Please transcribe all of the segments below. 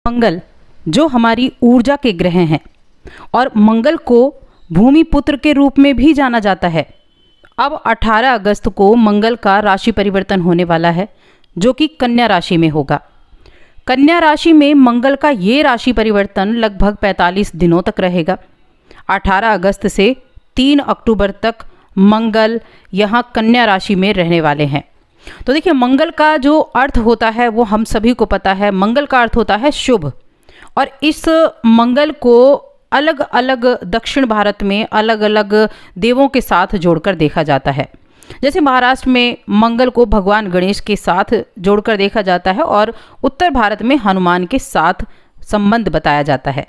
मंगल जो हमारी ऊर्जा के ग्रह हैं और मंगल को भूमि पुत्र के रूप में भी जाना जाता है। अब 18 अगस्त को मंगल का राशि परिवर्तन होने वाला है जो कि कन्या राशि में होगा। कन्या राशि में मंगल का ये राशि परिवर्तन लगभग 45 दिनों तक रहेगा। 18 अगस्त से 3 अक्टूबर तक मंगल यहाँ कन्या राशि में रहने वाले हैं। तो देखिए, मंगल का जो अर्थ होता है वो हम सभी को पता है। मंगल का अर्थ होता है शुभ, और इस मंगल को अलग अलग दक्षिण भारत में अलग अलग देवों के साथ जोड़कर देखा जाता है। जैसे महाराष्ट्र में मंगल को भगवान गणेश के साथ जोड़कर देखा जाता है और उत्तर भारत में हनुमान के साथ संबंध बताया जाता है।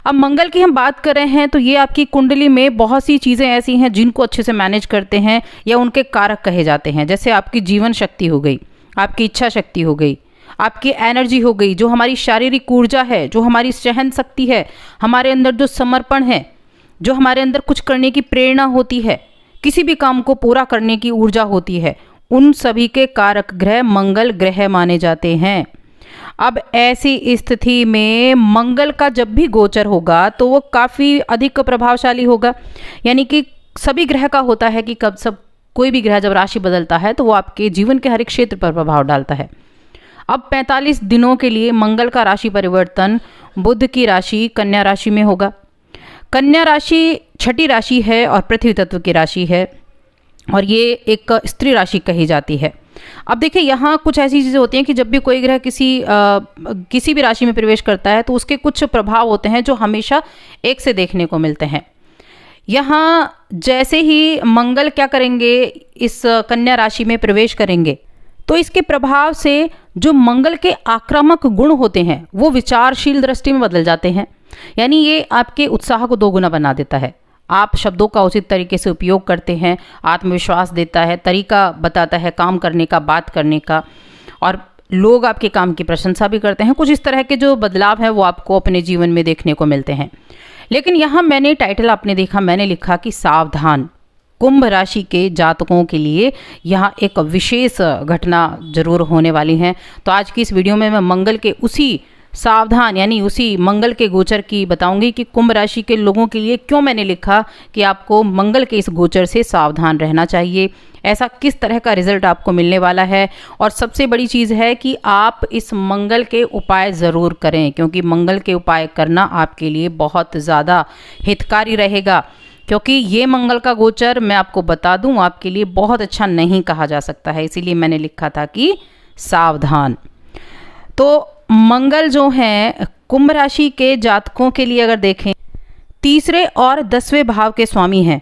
अब मंगल की हम बात कर रहे हैं तो ये आपकी कुंडली में बहुत सी चीज़ें ऐसी हैं जिनको अच्छे से मैनेज करते हैं या उनके कारक कहे जाते हैं। जैसे आपकी जीवन शक्ति हो गई, आपकी इच्छा शक्ति हो गई, आपकी एनर्जी हो गई, जो हमारी शारीरिक ऊर्जा है, जो हमारी सहन शक्ति है, हमारे अंदर जो समर्पण है, जो हमारे अंदर कुछ करने की प्रेरणा होती है, किसी भी काम को पूरा करने की ऊर्जा होती है, उन सभी के कारक ग्रह मंगल ग्रह माने जाते हैं। अब ऐसी स्थिति में मंगल का जब भी गोचर होगा तो वो काफ़ी अधिक प्रभावशाली होगा। यानी कि सभी ग्रह का होता है कि कोई भी ग्रह जब राशि बदलता है तो वो आपके जीवन के हर एक क्षेत्र पर प्रभाव डालता है। अब 45 दिनों के लिए मंगल का राशि परिवर्तन बुध की राशि कन्या राशि में होगा। कन्या राशि छठी राशि है और पृथ्वी तत्व की राशि है और ये एक स्त्री राशि कही जाती है। अब देखिए, यहाँ कुछ ऐसी चीज़ें होती हैं कि जब भी कोई ग्रह किसी भी राशि में प्रवेश करता है तो उसके कुछ प्रभाव होते हैं जो हमेशा एक से देखने को मिलते हैं। यहाँ जैसे ही मंगल क्या करेंगे, इस कन्या राशि में प्रवेश करेंगे तो इसके प्रभाव से जो मंगल के आक्रामक गुण होते हैं वो विचारशील दृष्टि में बदल जाते हैं। यानी ये आपके उत्साह को 2 गुना बना देता है। आप शब्दों का उचित तरीके से उपयोग करते हैं, आत्मविश्वास देता है, तरीका बताता है काम करने का, बात करने का, और लोग आपके काम की प्रशंसा भी करते हैं। कुछ इस तरह के जो बदलाव हैं वो आपको अपने जीवन में देखने को मिलते हैं। लेकिन यहाँ मैंने टाइटल आपने देखा, मैंने लिखा कि सावधान। कुंभ राशि के जातकों के लिए यहाँ एक विशेष घटना जरूर होने वाली है। तो आज की इस वीडियो में मैं मंगल के उसी सावधान यानी उसी मंगल के गोचर की बताऊंगी कि कुंभ राशि के लोगों के लिए क्यों मैंने लिखा कि आपको मंगल के इस गोचर से सावधान रहना चाहिए, ऐसा किस तरह का रिजल्ट आपको मिलने वाला है। और सबसे बड़ी चीज़ है कि आप इस मंगल के उपाय ज़रूर करें, क्योंकि मंगल के उपाय करना आपके लिए बहुत ज़्यादा हितकारी रहेगा। क्योंकि ये मंगल का गोचर मैं आपको बता दूं आपके लिए बहुत अच्छा नहीं कहा जा सकता है, इसीलिए मैंने लिखा था कि सावधान। तो मंगल जो हैं कुंभ राशि के जातकों के लिए अगर देखें, तीसरे और 10वें भाव के स्वामी हैं,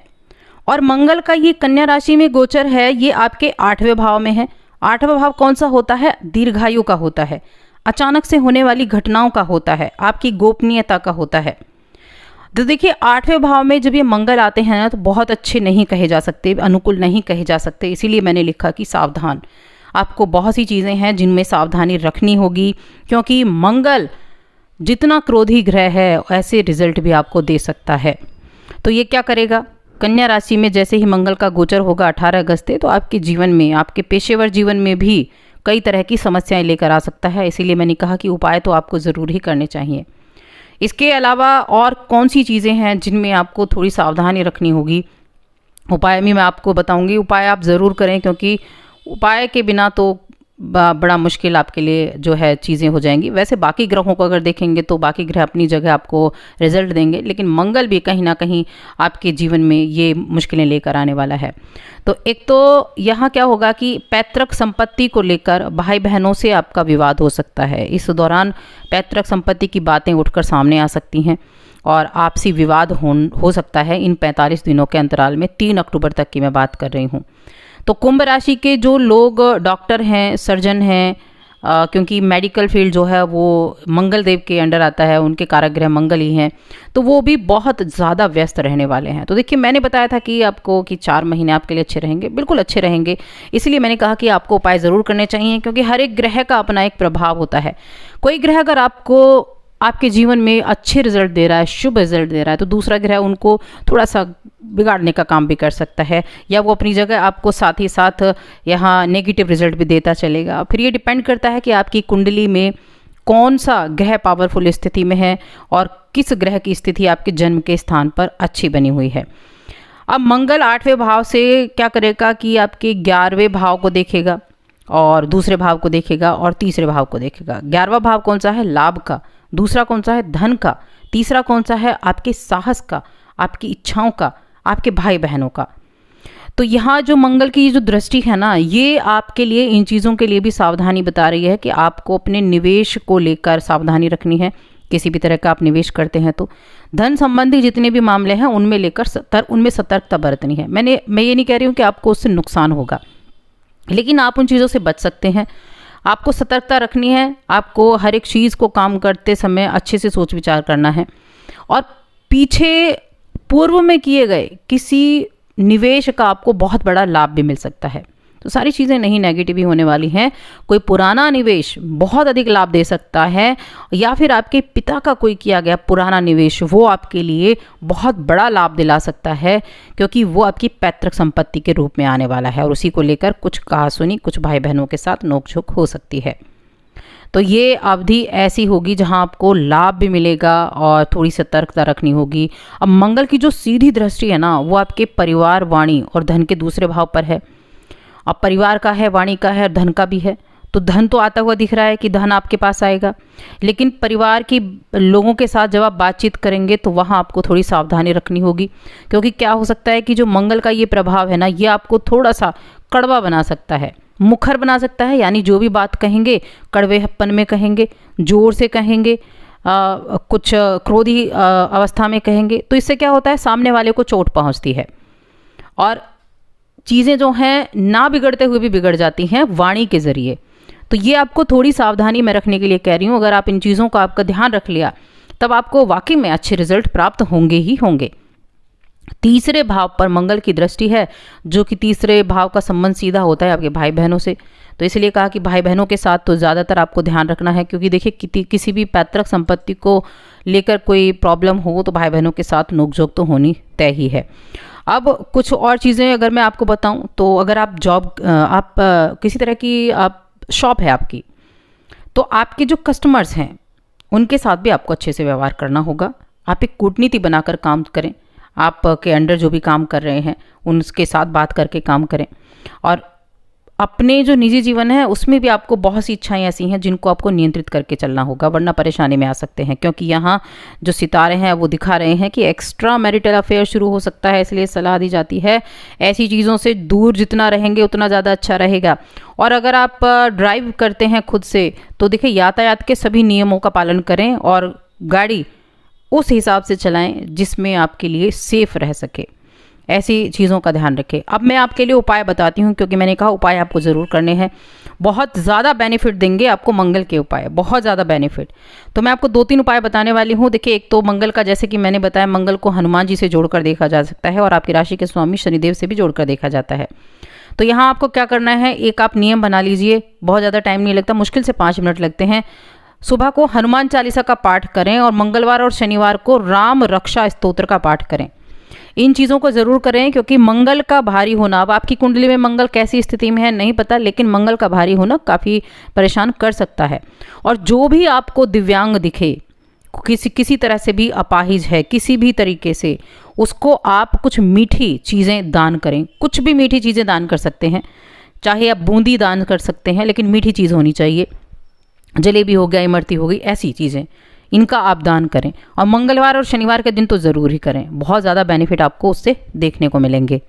और मंगल का ये कन्या राशि में गोचर है, ये आपके 8वें भाव में है। 8वां भाव कौन सा होता है? दीर्घायु का होता है, अचानक से होने वाली घटनाओं का होता है, आपकी गोपनीयता का होता है। तो देखिए, 8वें भाव में जब ये मंगल आते हैं ना तो बहुत अच्छे नहीं कहे जा सकते, अनुकूल नहीं कहे जा सकते, इसीलिए मैंने लिखा कि सावधान। आपको बहुत सी चीज़ें हैं जिनमें सावधानी रखनी होगी, क्योंकि मंगल जितना क्रोधी ग्रह है ऐसे रिजल्ट भी आपको दे सकता है। तो ये क्या करेगा, कन्या राशि में जैसे ही मंगल का गोचर होगा 18 अगस्त तो आपके जीवन में, आपके पेशेवर जीवन में भी कई तरह की समस्याएं लेकर आ सकता है। इसीलिए मैंने कहा कि उपाय तो आपको ज़रूर ही करने चाहिए। इसके अलावा और कौन सी चीज़ें हैं जिनमें आपको थोड़ी सावधानी रखनी होगी, उपाय भी मैं आपको बताऊँगी। उपाय आप ज़रूर करें, क्योंकि उपाय के बिना तो बड़ा मुश्किल आपके लिए जो है चीज़ें हो जाएंगी। वैसे बाकी ग्रहों को अगर देखेंगे तो बाकी ग्रह अपनी जगह आपको रिजल्ट देंगे, लेकिन मंगल भी कहीं ना कहीं आपके जीवन में ये मुश्किलें लेकर आने वाला है। तो एक तो यहाँ क्या होगा कि पैतृक संपत्ति को लेकर भाई बहनों से आपका विवाद हो सकता है। इस दौरान पैतृक संपत्ति की बातें उठकर सामने आ सकती हैं और आपसी विवाद हो सकता है इन 45 दिनों के अंतराल में। 3 अक्टूबर तक की मैं बात कर रही हूँ। तो कुंभ राशि के जो लोग डॉक्टर हैं, सर्जन हैं, क्योंकि मेडिकल फील्ड जो है वो मंगल देव के अंडर आता है, उनके कारक ग्रह मंगल ही हैं, तो वो भी बहुत ज़्यादा व्यस्त रहने वाले हैं। तो देखिए, मैंने बताया था कि आपको कि 4 महीने आपके लिए अच्छे रहेंगे, बिल्कुल अच्छे रहेंगे। इसलिए मैंने कहा कि आपको उपाय ज़रूर करने चाहिए, क्योंकि हर एक ग्रह का अपना एक प्रभाव होता है। कोई ग्रह अगर आपको आपके जीवन में अच्छे रिजल्ट दे रहा है, शुभ रिजल्ट दे रहा है, तो दूसरा ग्रह उनको थोड़ा सा बिगाड़ने का काम भी कर सकता है, या वो अपनी जगह आपको साथ ही साथ यहाँ नेगेटिव रिजल्ट भी देता चलेगा। फिर ये डिपेंड करता है कि आपकी कुंडली में कौन सा ग्रह पावरफुल स्थिति में है और किस ग्रह की स्थिति आपके जन्म के स्थान पर अच्छी बनी हुई है। अब मंगल 8वें भाव से क्या करेगा कि आपके 11वें भाव को देखेगा और दूसरे भाव को देखेगा और तीसरे भाव को देखेगा। 11वां भाव कौन सा है? लाभ का। दूसरा कौन सा है? धन का। तीसरा कौन सा है? आपके साहस का, आपकी इच्छाओं का, आपके भाई बहनों का। तो यहाँ जो मंगल की जो दृष्टि है ना, ये आपके लिए इन चीज़ों के लिए भी सावधानी बता रही है कि आपको अपने निवेश को लेकर सावधानी रखनी है। किसी भी तरह का आप निवेश करते हैं तो धन संबंधी जितने भी मामले हैं उनमें सतर्कता बरतनी है। मैं ये नहीं कह रही हूँ कि आपको उससे नुकसान होगा, लेकिन आप उन चीज़ों से बच सकते हैं। आपको सतर्कता रखनी है, आपको हर एक चीज़ को काम करते समय अच्छे से सोच विचार करना है और पीछे पूर्व में किए गए किसी निवेश का आपको बहुत बड़ा लाभ भी मिल सकता है। तो सारी चीज़ें नहीं नेगेटिव ही होने वाली हैं। कोई पुराना निवेश बहुत अधिक लाभ दे सकता है या फिर आपके पिता का कोई किया गया पुराना निवेश वो आपके लिए बहुत बड़ा लाभ दिला सकता है, क्योंकि वो आपकी पैतृक संपत्ति के रूप में आने वाला है और उसी को लेकर कुछ कहासुनी, कुछ भाई बहनों के साथ नोकझोंक हो सकती है। तो ये अवधि ऐसी होगी जहां आपको लाभ भी मिलेगा और थोड़ी सतर्कता रखनी होगी। अब मंगल की जो सीधी दृष्टि है ना, वो आपके परिवार, वाणी और धन के दूसरे भाव पर है। अब परिवार का है, वाणी का है, धन का भी है। तो धन तो आता हुआ दिख रहा है कि धन आपके पास आएगा, लेकिन परिवार के लोगों के साथ जब आप बातचीत करेंगे तो वहाँ आपको थोड़ी सावधानी रखनी होगी, क्योंकि क्या हो सकता है कि जो मंगल का ये प्रभाव है ना, ये आपको थोड़ा सा कड़वा बना सकता है, मुखर बना सकता है। यानी जो भी बात कहेंगे कड़वेपन में कहेंगे, जोर से कहेंगे, कुछ क्रोधी अवस्था में कहेंगे। तो इससे क्या होता है, सामने वाले को चोट पहुँचती है और चीज़ें जो हैं ना बिगड़ते हुए भी बिगड़ जाती हैं वाणी के ज़रिए। तो ये आपको थोड़ी सावधानी में रखने के लिए कह रही हूँ। अगर आप इन चीज़ों का आपका ध्यान रख लिया तब आपको वाकई में अच्छे रिजल्ट प्राप्त होंगे ही होंगे। तीसरे भाव पर मंगल की दृष्टि है, जो कि तीसरे भाव का संबंध सीधा होता है आपके भाई बहनों से। तो इसलिए कहा कि भाई बहनों के साथ तो ज़्यादातर आपको ध्यान रखना है, क्योंकि देखिए किसी भी पैतृक संपत्ति को लेकर कोई प्रॉब्लम हो तो भाई बहनों के साथ नोकझोंक तो होनी तय ही है। अब कुछ और चीज़ें अगर मैं आपको बताऊं तो अगर आप किसी तरह की आप शॉप है आपकी, तो आपके जो कस्टमर्स हैं उनके साथ भी आपको अच्छे से व्यवहार करना होगा। आप एक कूटनीति बनाकर काम करें, आपके अंडर जो भी काम कर रहे हैं उनके साथ बात करके काम करें। और अपने जो निजी जीवन है उसमें भी आपको बहुत सी इच्छाएं ऐसी हैं जिनको आपको नियंत्रित करके चलना होगा, वरना परेशानी में आ सकते हैं। क्योंकि यहाँ जो सितारे हैं वो दिखा रहे हैं कि एक्स्ट्रा मैरिटल अफेयर शुरू हो सकता है, इसलिए सलाह दी जाती है ऐसी चीज़ों से दूर जितना रहेंगे उतना ज़्यादा अच्छा रहेगा। और अगर आप ड्राइव करते हैं खुद से तो देखिए यातायात के सभी नियमों का पालन करें और गाड़ी उस हिसाब से चलाएं जिसमें आपके लिए सेफ रह सके। ऐसी चीज़ों का ध्यान रखें। अब मैं आपके लिए उपाय बताती हूँ, क्योंकि मैंने कहा उपाय आपको ज़रूर करने हैं। बहुत ज़्यादा बेनिफिट देंगे आपको मंगल के उपाय, बहुत ज़्यादा बेनिफिट। तो मैं आपको 2-3 उपाय बताने वाली हूँ। देखिए, एक तो मंगल का, जैसे कि मैंने बताया, मंगल को हनुमान जी से जोड़कर देखा जा सकता है और आपकी राशि के स्वामी शनिदेव से भी जोड़कर देखा जाता है। तो यहाँ आपको क्या करना है, एक आप नियम बना लीजिए, बहुत ज़्यादा टाइम नहीं लगता, मुश्किल से 5 मिनट लगते हैं। सुबह को हनुमान चालीसा का पाठ करें और मंगलवार और शनिवार को राम रक्षा स्तोत्र का पाठ करें। इन चीज़ों को ज़रूर करें, क्योंकि मंगल का भारी होना, अब आपकी कुंडली में मंगल कैसी स्थिति में है नहीं पता, लेकिन मंगल का भारी होना काफ़ी परेशान कर सकता है। और जो भी आपको दिव्यांग दिखे, किसी तरह से भी अपाहिज है किसी भी तरीके से, उसको आप कुछ मीठी चीज़ें दान करें। कुछ भी मीठी चीज़ें दान कर सकते हैं, चाहे आप बूंदी दान कर सकते हैं, लेकिन मीठी चीज़ होनी चाहिए। जलेबी हो गया, इमरती हो गई, ऐसी चीज़ें, इनका आप दान करें। और मंगलवार और शनिवार के दिन तो ज़रूर ही करें, बहुत ज़्यादा बेनिफिट आपको उससे देखने को मिलेंगे।